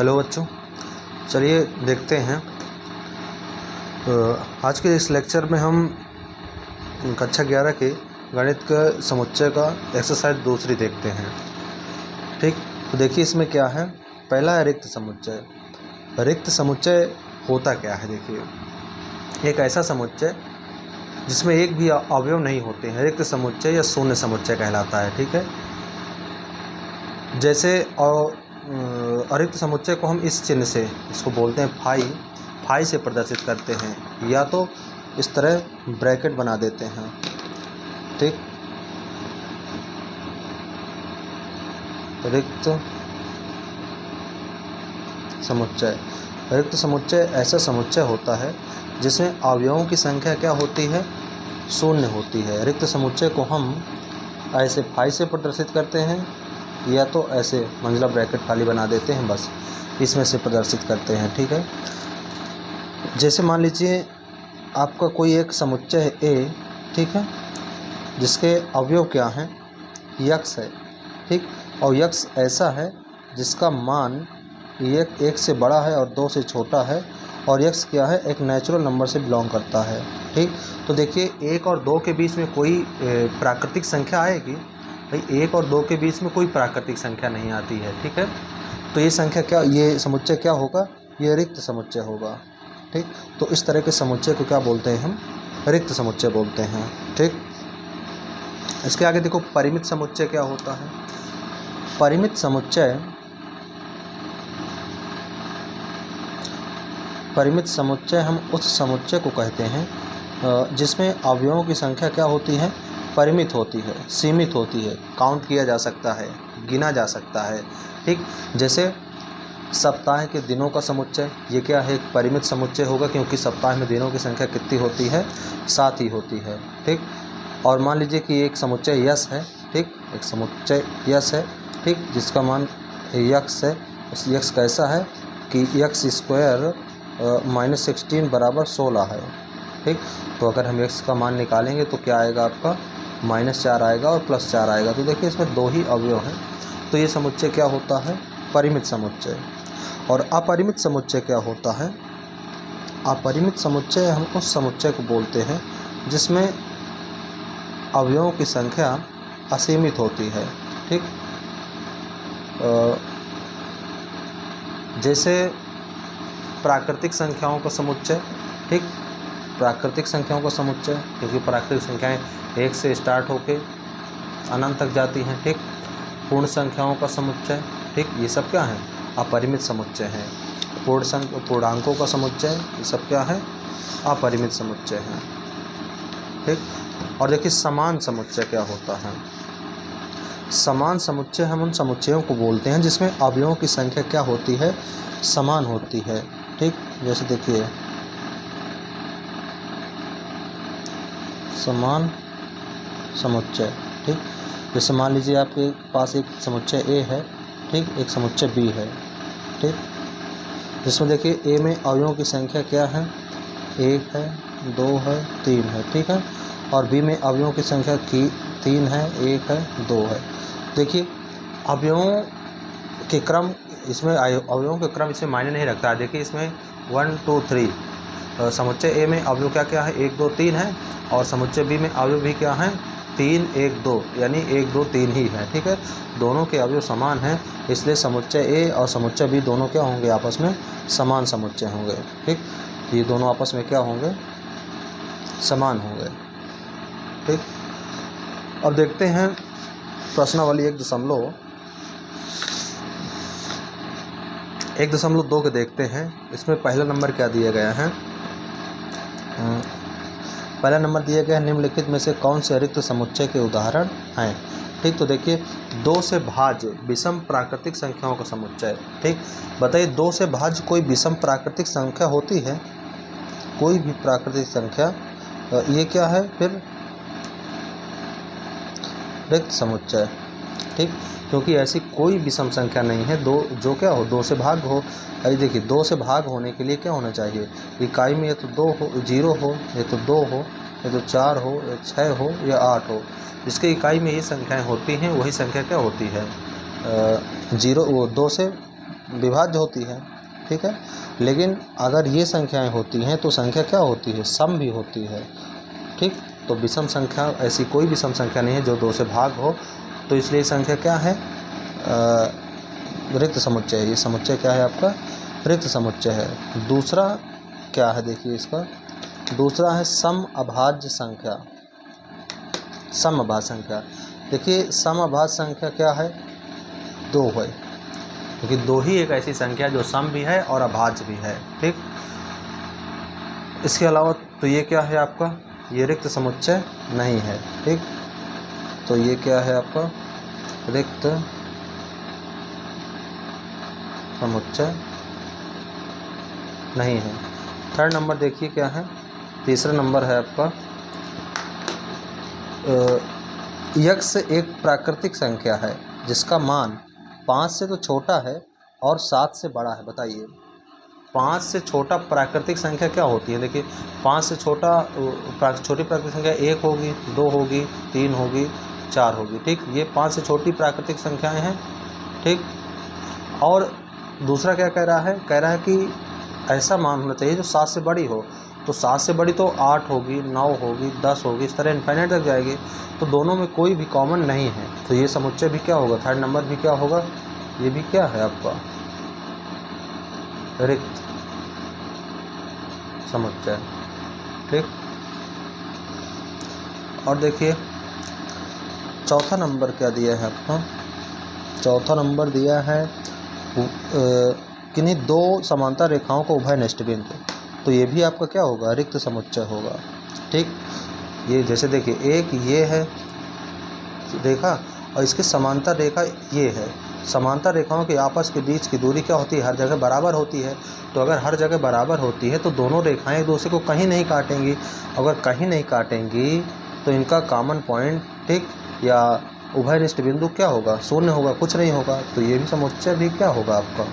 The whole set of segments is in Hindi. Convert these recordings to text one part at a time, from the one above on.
हेलो बच्चों, चलिए देखते हैं। आज के इस लेक्चर में हम कक्षा 11 के गणित का समुच्चय का एक्सरसाइज दूसरी देखते हैं। ठीक, तो देखिए इसमें क्या है। पहला है रिक्त समुच्चय। रिक्त समुच्चय होता क्या है? देखिए, एक ऐसा समुच्चय जिसमें एक भी अवयव नहीं होते हैं रिक्त समुच्चय या शून्य समुच्चय कहलाता है। ठीक है, जैसे अरिक्त समुच्चय को हम इस चिन्ह से, इसको बोलते हैं फाई से प्रदर्शित करते हैं, या तो इस तरह ब्रैकेट बना देते हैं। ठीक, रिक्त समुच्चय। रिक्त समुच्चय ऐसा समुच्चय होता है जिसमें अवयवों की संख्या क्या होती है? शून्य होती है। रिक्त समुच्चय को हम ऐसे फाई से प्रदर्शित करते हैं, या तो ऐसे मंजिला ब्रैकेट खाली बना देते हैं, बस इसमें से प्रदर्शित करते हैं। ठीक है, जैसे मान लीजिए आपका कोई एक समुच्चय है ए, ठीक है, जिसके अवयव क्या हैं? यक्स है। ठीक, और यक्स ऐसा है जिसका मान एक से बड़ा है और 2 से छोटा है, और यक्स क्या है? एक नेचुरल नंबर से बिलोंग करता है। ठीक, तो देखिए 1 और 2 के बीच में कोई प्राकृतिक संख्या आएगी? भाई 1 और 2 के बीच में कोई प्राकृतिक संख्या नहीं आती है। ठीक है, तो ये संख्या क्या, ये समुच्चय क्या होगा? ये रिक्त समुच्चय होगा। ठीक, तो इस तरह के समुच्चय को क्या बोलते हैं? हम रिक्त समुच्चय बोलते हैं। ठीक, इसके आगे देखो परिमित समुच्चय क्या होता है। परिमित समुच्चय हम उस समुच्चय को कहते हैं जिसमें अवयवों की संख्या क्या होती है? परिमित होती है, सीमित होती है, काउंट किया जा सकता है, गिना जा सकता है। ठीक, जैसे सप्ताह के दिनों का समुच्चय, ये क्या है? एक परिमित समुच्चय होगा, क्योंकि सप्ताह में दिनों की संख्या कितनी होती है? 7 ही होती है। ठीक, और मान लीजिए कि एक समुच्चय यस है। ठीक, एक समुच्चय यस है, ठीक, जिसका मान यक्स है। उस यक्स कैसा है कि यक्स स्क्वायर -16 बराबर 16 है। ठीक, तो अगर हम यक्स का मान निकालेंगे तो क्या आएगा? आपका -4 आएगा और +4 आएगा। तो देखिए इसमें 2 ही अवयव हैं, तो ये समुच्चय क्या होता है? परिमित समुच्चय। और अपरिमित समुच्चय क्या होता है? अपरिमित समुच्चय हम उस समुच्चय को बोलते हैं जिसमें अवयवों की संख्या असीमित होती है। ठीक, जैसे प्राकृतिक संख्याओं का समुच्चय। ठीक, प्राकृतिक संख्याओं का समुच्चय, क्योंकि प्राकृतिक संख्याएं 1 से स्टार्ट होके अनंत तक जाती हैं। ठीक, पूर्ण संख्याओं का समुच्चय। ठीक, ये सब क्या है? अपरिमित समुच्चय हैं। पूर्णांकों का समुच्चय, ये सब क्या है? अपरिमित समुच्चय हैं। ठीक, और देखिए समान समुच्चय क्या होता है। समान समुच्चय हम उन समुच्चयों को बोलते हैं जिसमें अवयवों की संख्या क्या होती है? समान होती है। ठीक, जैसे देखिए समान समुच्चय। ठीक, जैसे मान लीजिए आपके पास एक समुच्चय ए है, ठीक, एक समुच्चय बी है। ठीक, जिसमें देखिए ए में अवयवों की संख्या क्या है? 1 है, 2 है, 3 है। ठीक है, और बी में अवयवों की संख्या 3 है, 1 है, 2 है। देखिए अवयवों के क्रम, इसमें अवयवों के क्रम इसमें मायने नहीं रखता है। देखिए इसमें 1 2 3 समुच्चय ए में अवयव क्या क्या है? 1 2 3 है, और समुच्चय बी में अवयव भी क्या है? 3 1 2, यानी 1 2 3 ही है। ठीक है, दोनों के अवयव समान हैं, इसलिए समुच्चय ए और समुच्चय बी दोनों क्या होंगे? आपस में समान समुच्चय होंगे। ठीक, ये दोनों आपस में क्या होंगे? समान होंगे। ठीक, अब देखते हैं प्रश्नावली 1.2 के देखते हैं। इसमें पहला नंबर क्या दिया गया है? पहला नंबर दिया गया है, निम्नलिखित में से कौन से रिक्त समुच्चय के उदाहरण हैं? ठीक, तो देखिए 2 से भाज्य विषम प्राकृतिक संख्याओं का समुच्चय। ठीक, बताइए 2 से भाज्य कोई विषम प्राकृतिक संख्या होती है? कोई भी प्राकृतिक संख्या, ये क्या है फिर? रिक्त समुच्चय। ठीक, क्योंकि ऐसी कोई विषम संख्या नहीं है दो जो क्या हो? 2 से भाग हो। अरे देखिए 2 से भाग होने के लिए क्या होना चाहिए? इकाई में या तो 2 हो, 0 हो, या तो 2 हो, या तो 4 हो, या 6 हो, या 8 हो। जिसके इकाई में ये संख्याएं होती हैं वही संख्या क्या होती है? 0, वो 2 से विभाज्य होती है, ठीक है। लेकिन अगर ये संख्याएं होती हैं तो संख्या क्या होती है, सम भी होती है, ठीक। तो विषम संख्या, ऐसी कोई विषम संख्या नहीं है जो 2 से भाग हो, तो इसलिए संख्या क्या है, रिक्त समुच्चय। ये समुच्चय क्या है आपका, रिक्त समुच्चय है। दूसरा क्या है देखिए इसका, दूसरा है सम अभाज्य संख्या। सम अभाज्य संख्या, देखिए सम अभाज्य संख्या क्या है, 2 है, क्योंकि 2 ही एक ऐसी संख्या जो सम भी है और अभाज्य भी है, ठीक। इसके अलावा तो ये क्या है आपका, ये रिक्त समुच्चय नहीं है, ठीक। तो ये क्या है आपका, रिक्त समुच्चय नहीं है। थर्ड नंबर देखिए क्या है, तीसरा नंबर है आपका, यक्ष एक प्राकृतिक संख्या है जिसका मान 5 से तो छोटा है और 7 से बड़ा है। बताइए 5 से छोटा प्राकृतिक संख्या क्या होती है, देखिए 5 से छोटा छोटी प्राकृतिक संख्या 1 होगी, 2 होगी, 3 होगी, 4 होगी, ठीक। ये 5 से छोटी प्राकृतिक संख्याएं हैं, ठीक। और दूसरा क्या कह रहा है, कह रहा है कि ऐसा मान होना चाहिए जो 7 से बड़ी हो। तो 7 से बड़ी तो 8 होगी, 9 होगी, 10 होगी, इस तरह इनफाइनाइट तक जाएगी। तो दोनों में कोई भी कॉमन नहीं है, तो ये समुच्चय भी क्या होगा, थर्ड नंबर भी क्या होगा, ये भी क्या है आपका, रिक्त समुच्चय, ठीक। और देखिए चौथा नंबर क्या दिया है आपका, चौथा नंबर दिया है किन्हीं 2 समांतर रेखाओं को उभयनिष्ठ बिंदु। तो ये भी आपका क्या होगा, रिक्त समुच्चय होगा, ठीक। ये जैसे देखिए एक ये है रेखा और इसके समांतर रेखा ये है। समांतर रेखाओं के आपस के बीच की दूरी क्या होती है, हर जगह बराबर होती है। तो अगर हर जगह बराबर होती है तो दोनों रेखाएं एक दूसरे को कहीं नहीं काटेंगी। अगर कहीं नहीं काटेंगी तो इनका कॉमन पॉइंट, ठीक, या उभयनिष्ठ बिंदु क्या होगा, शून्य होगा, कुछ नहीं होगा। तो ये भी समुच्चय भी क्या होगा आपका,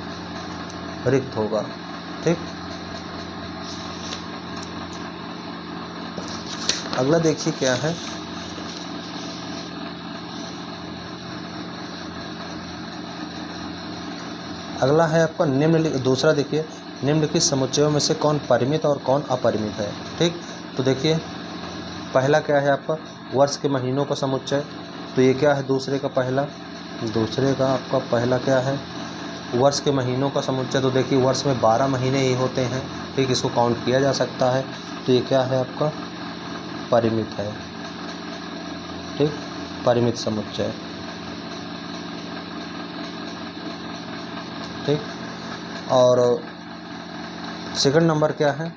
रिक्त होगा, ठीक। अगला देखिए क्या है, अगला है आपका निम्नलिखित, दूसरा देखिए निम्नलिखित समुच्चयों में से कौन परिमित और कौन अपरिमित है, ठीक। तो देखिए पहला क्या है आपका, वर्ष के महीनों का समुच्चय। तो ये क्या है, दूसरे का पहला, दूसरे का आपका पहला क्या है, वर्ष के महीनों का समुच्चय। तो देखिए वर्ष में 12 महीने ही होते हैं, ठीक, इसको काउंट किया जा सकता है। तो ये क्या है आपका, परिमित है, ठीक, परिमित समुच्चय, ठीक। और सेकंड नंबर क्या है,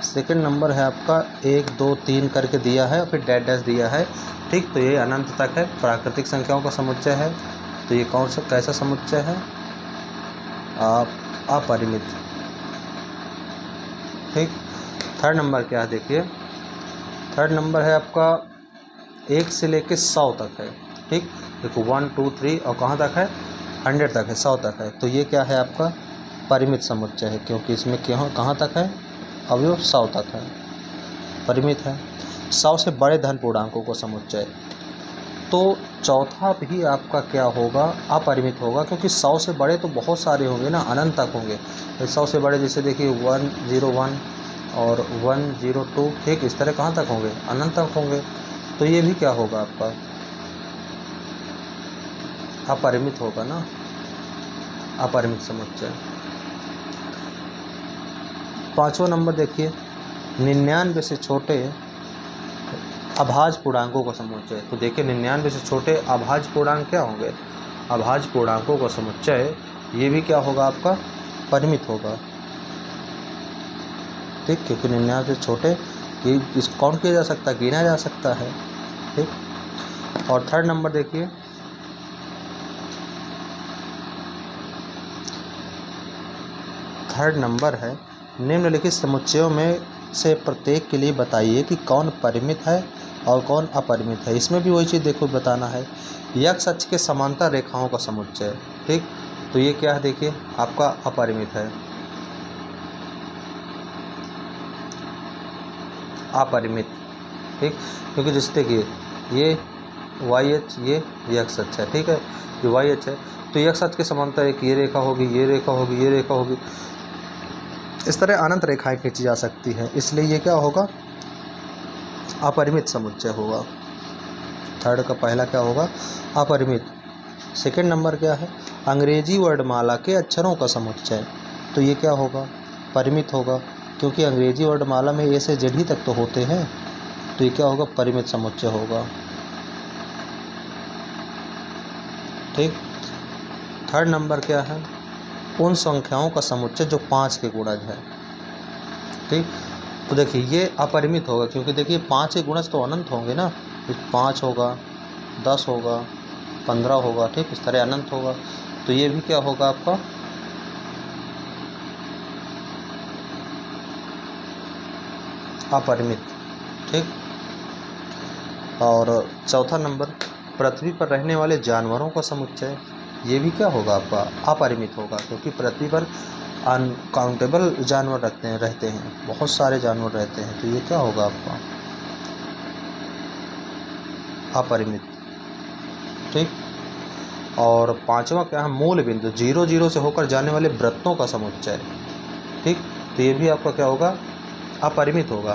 सेकंड नंबर है आपका 1 2 3 करके दिया है, फिर डैश डैश दिया है, ठीक। तो ये अनंत तक है, प्राकृतिक संख्याओं का समुच्चय है। तो ये कौन सा कैसा समुच्चय है, अपरिमित, ठीक। थर्ड नंबर क्या है देखिए, थर्ड नंबर है आपका 1 से लेके 100 तक है, ठीक। देखो 1 2 3 और कहाँ तक है, 100 तक है, 100 तक है। तो ये क्या है आपका, परिमित समुच्चय है, क्योंकि इसमें कहाँ तक है, अवयव 100 तक है, परिमित है। 100 से बड़े धन पूर्णांकों को समुच्चय। तो चौथा भी आपका क्या होगा, अपरिमित होगा, क्योंकि 100 से बड़े तो बहुत सारे होंगे ना, अनंत तक होंगे। तो 100 से बड़े जैसे देखिए 101 और 102, ठीक, इस तरह कहाँ तक होंगे, अनंत तक होंगे। तो ये भी क्या होगा आपका, अपरिमित होगा ना, अपरिमित समुच्चय। पाँचवा नंबर देखिए 99 से छोटे अभाज्य पूर्णांकों का समुच्चय। तो देखिए 99 से छोटे अभाज्य पूर्णांक क्या होंगे, अभाज्य पूर्णांकों का समुच्चय, ये भी क्या होगा आपका, परिमित होगा, ठीक, क्योंकि 99 से छोटे ये इसको काउंट किया जा सकता है, गिना जा सकता है, ठीक। और थर्ड नंबर देखिए, थर्ड नंबर है निम्नलिखित समुच्चयों में से प्रत्येक के लिए बताइए कि कौन परिमित है और कौन अपरिमित है। इसमें भी वही चीज़ देखो बताना है, यक्ष अक्ष के समांतर रेखाओं का समुच्चय, ठीक। तो ये क्या है देखिए आपका अपरिमित है, अपरिमित, ठीक, क्योंकि जैसे देखिए ये वाई एच, ये एक्स अक्ष है, ठीक है, ये वाई एच है। तो एक्स अक्ष के समांतर एक ये रेखा होगी, ये रेखा होगी, ये रेखा होगी, इस तरह अनंत रेखाएं खींची जा सकती है, इसलिए ये क्या होगा, अपरिमित समुच्चय होगा। थर्ड का पहला क्या होगा, अपरिमित। सेकंड नंबर क्या है, अंग्रेजी वर्णमाला के अक्षरों का समुच्चय, तो ये क्या होगा, परिमित होगा, क्योंकि अंग्रेजी वर्णमाला में ए से जेड ही तक तो होते हैं, तो ये क्या होगा, परिमित समुच्चय होगा, ठीक। थर्ड नंबर क्या है, उन संख्याओं का समुच्चय जो 5 के गुणज है, ठीक। तो देखिए ये अपरिमित होगा, क्योंकि देखिए 5 के गुणज तो अनंत होंगे ना, 5 होगा, 10 होगा, 15 होगा, ठीक, इस तरह अनंत होगा, तो ये भी क्या होगा आपका अपरिमित, ठीक। और चौथा नंबर, पृथ्वी पर रहने वाले जानवरों का समुच्चय, ये भी क्या होगा आपका अपरिमित होगा, क्योंकि पृथ्वी पर अनकाउंटेबल जानवर रहते हैं, बहुत सारे जानवर रहते हैं, तो ये क्या होगा आपका अपरिमित, ठीक। और पांचवा क्या है, मूल बिंदु 0 0 से होकर जाने वाले वृत्तों का समुच्चय, ठीक। तो ये भी आपका क्या होगा, अपरिमित होगा,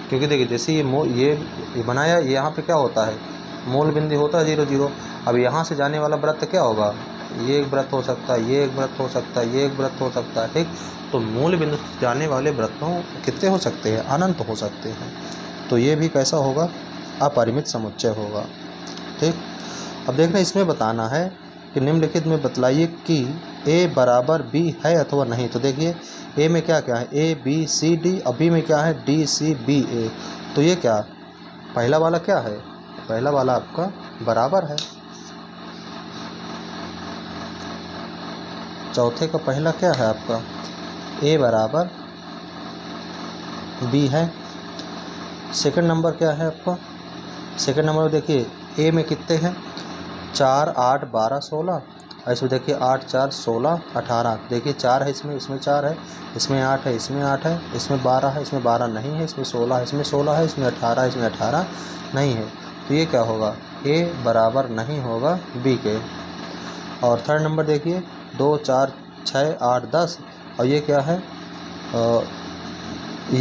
क्योंकि देखिए जैसे ये बनाया, यहाँ पे क्या होता है, मूल बिंदु होता है 0 0, अब यहाँ से जाने वाला वृत्त क्या होगा, ये एक वृत्त हो सकता है, ये एक वृत्त हो सकता है, ये एक वृत्त हो सकता है, ठीक। तो मूल बिंदु से जाने वाले वृत्तों कितने हो सकते हैं, अनंत हो सकते हैं, तो ये भी कैसा होगा, अपरिमित समुच्चय होगा, ठीक। अब देखना, इसमें बताना है कि निम्नलिखित में बतलाइए कि ए बराबर बी है अथवा नहीं। तो देखिए ए में क्या क्या है, ए बी सी डी, और बी में क्या है, डी सी बी ए। तो ये क्या, पहला वाला क्या है, पहला वाला आपका बराबर है, चौथे का पहला क्या है आपका, ए बराबर बी है। सेकंड नंबर क्या है आपका, सेकंड नंबर देखिए ए में कितने हैं, 4 8 12 16, और इसमें देखिए 8 4 16 18, देखिए 4 है, इसमें 4 है, इसमें 8 है, इसमें 8 है, इसमें 12 है, इसमें 12 नहीं है, इसमें 16 है, इसमें 16 है, इसमें 18 है, इसमें 18 नहीं है, तो ये क्या होगा, ए बराबर नहीं होगा बी के। और थर्ड नंबर देखिए 2 4 6 8 10, और ये क्या है,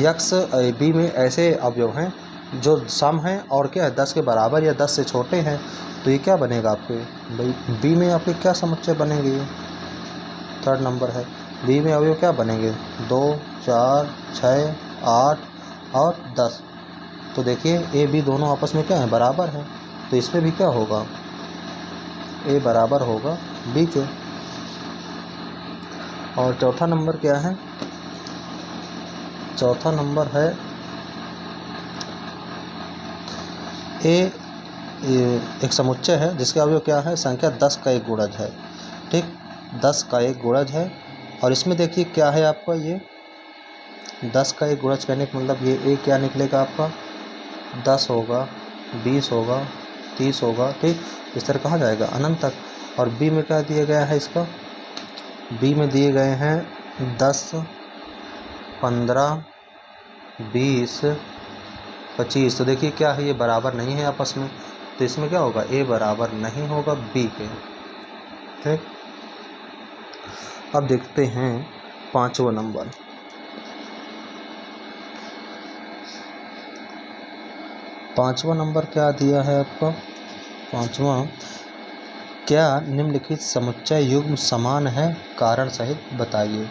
यक्स बी में ऐसे अवयव हैं जो सम हैं और क्या है 10 के बराबर या 10 से छोटे हैं, तो ये क्या बनेगा आपके भाई, बी में आपके क्या समुच्चय बनेंगे, ये थर्ड नंबर है, बी में अवयव क्या बनेंगे, 2 4 6 8 और 10। तो देखिए ए बी दोनों आपस में क्या है, बराबर हैं, तो इसमें भी क्या होगा, ए बराबर होगा बी के। और चौथा नंबर क्या है, चौथा नंबर है ए एक समुच्चय है जिसके अवयव क्या है, संख्या 10 का एक गुणज है, ठीक, 10 का एक गुणज है, और इसमें देखिए क्या है आपका, ये 10 का एक गुणज कहने का मतलब ये ए क्या निकलेगा आपका, 10 होगा, 20 होगा, 30 होगा, ठीक, इस तरह कहाँ जाएगा, अनंत तक। और बी में क्या दिया गया है इसका, बी में दिए गए हैं 10 15 20 25, तो देखिए क्या है, ये बराबर नहीं है आपस में, तो इसमें क्या होगा, ए बराबर नहीं होगा बी के, ठीक। अब देखते हैं पांचवा नंबर, पांचवा नंबर क्या दिया है आपका, पांचवा, क्या निम्नलिखित समुच्चय युग्म समान है, कारण सहित बताइए,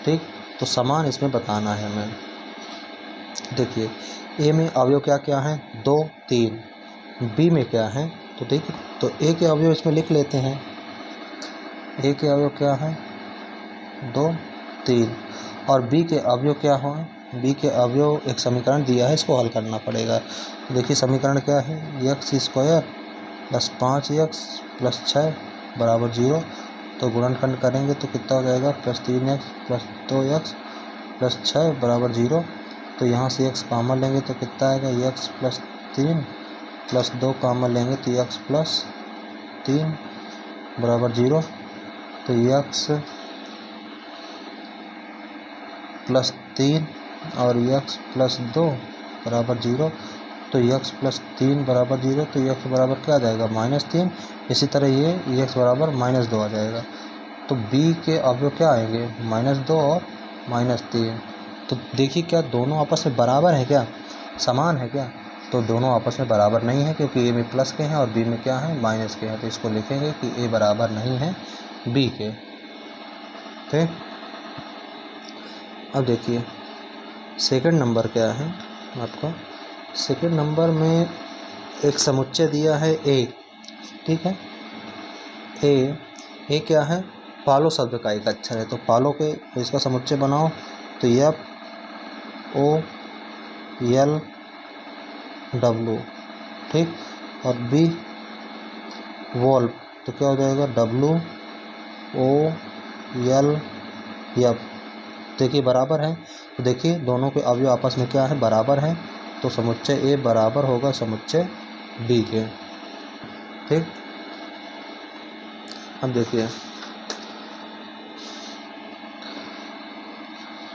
ठीक। तो समान इसमें बताना है हमें। देखिए ए में अवयव क्या क्या हैं, 2 3, बी में क्या है, तो देखिए तो ए के अवयव इसमें लिख लेते हैं, ए के अवयव क्या है, 2 3, और बी के अवयव क्या हो, बी के अवयव एक समीकरण दिया है, इसको हल करना पड़ेगा। देखिए समीकरण क्या है, x square plus 5x plus 6 बराबर 0, तो गुणनखंड करेंगे तो कितना हो जाएगा, plus 3x plus 2x plus 6 बराबर 0, तो यहाँ से x कॉमन लेंगे तो कितना आएगा, x प्लस 3 प्लस 2 कॉमन लेंगे तो x प्लस 3 बराबर 0, तो x प्लस 3 और x प्लस 2 बराबर 0, तो x प्लस 3 बराबर 0, तो x बराबर क्या आ जाएगा -3। इसी तरह ये x बराबर -2 आ जाएगा। तो b के अवयव क्या आएंगे -2 और -3। तो देखिए क्या दोनों आपस में बराबर है, क्या समान है क्या? तो दोनों आपस में बराबर नहीं है, क्योंकि a में प्लस के हैं और b में क्या है माइनस के हैं। तो इसको लिखेंगे कि a बराबर नहीं है b के। ठीक, अब देखिए सेकंड नंबर क्या है आपका। सेकंड नंबर में एक समुच्चय दिया है a। ठीक है, ए क्या है, पालो शब्द का एक अक्षर है। तो पालो के इसका समुच्चय बनाओ तो FOLW। ठीक, और बी वॉल्व, तो क्या हो जाएगा WOLF। देखिए बराबर है, तो देखिए दोनों के अवयव आपस में क्या है बराबर है। तो समुच्चय ए बराबर होगा समुच्चय बी के। ठीक, अब देखिए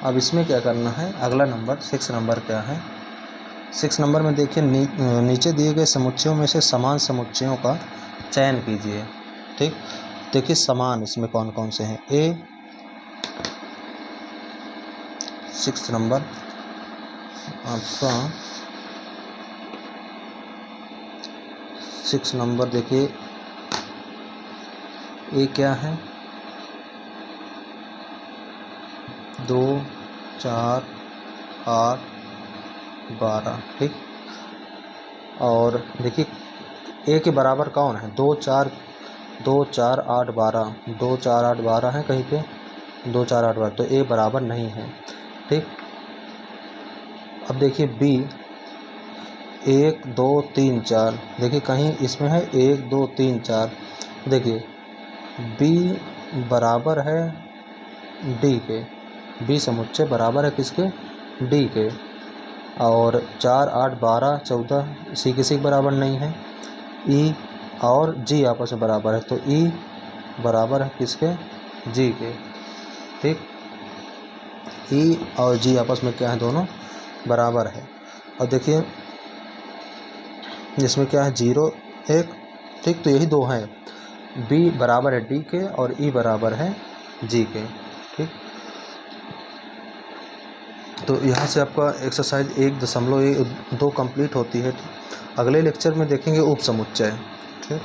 अब इसमें क्या करना है। अगला नंबर 6 नंबर क्या है। 6 नंबर में देखिए नीचे दिए गए समुच्चयों में से समान समुच्चयों का चयन कीजिए। ठीक, देखिए समान इसमें कौन कौन से हैं। 6 नंबर आपका 6 नंबर देखिए ए क्या है 2 4 8 12। ठीक, और देखिए ए के बराबर कौन है 2 4 8 12। 2 4 8 12 है कहीं पे 2 4 8 12, तो ए बराबर नहीं है। ठीक, अब देखिए बी 1 2 3 4। देखिए कहीं इसमें है 1 2 3 4। देखिए बी बराबर है डी के। बी समुच्चय बराबर है किसके डी के। और 4 8 12 14 सी किसी के बराबर नहीं है। ई और जी आपस में बराबर है, तो ई बराबर है किसके जी के। ठीक, ई और जी आपस में क्या है दोनों बराबर है। और देखिए जिसमें क्या है 0 1। ठीक, तो यही दो हैं, बी बराबर है डी के और ई बराबर है जी के। ठीक, तो यहाँ से आपका एक्सरसाइज 1.2 कंप्लीट होती है। अगले लेक्चर में देखेंगे उप समुच्चय। ठीक।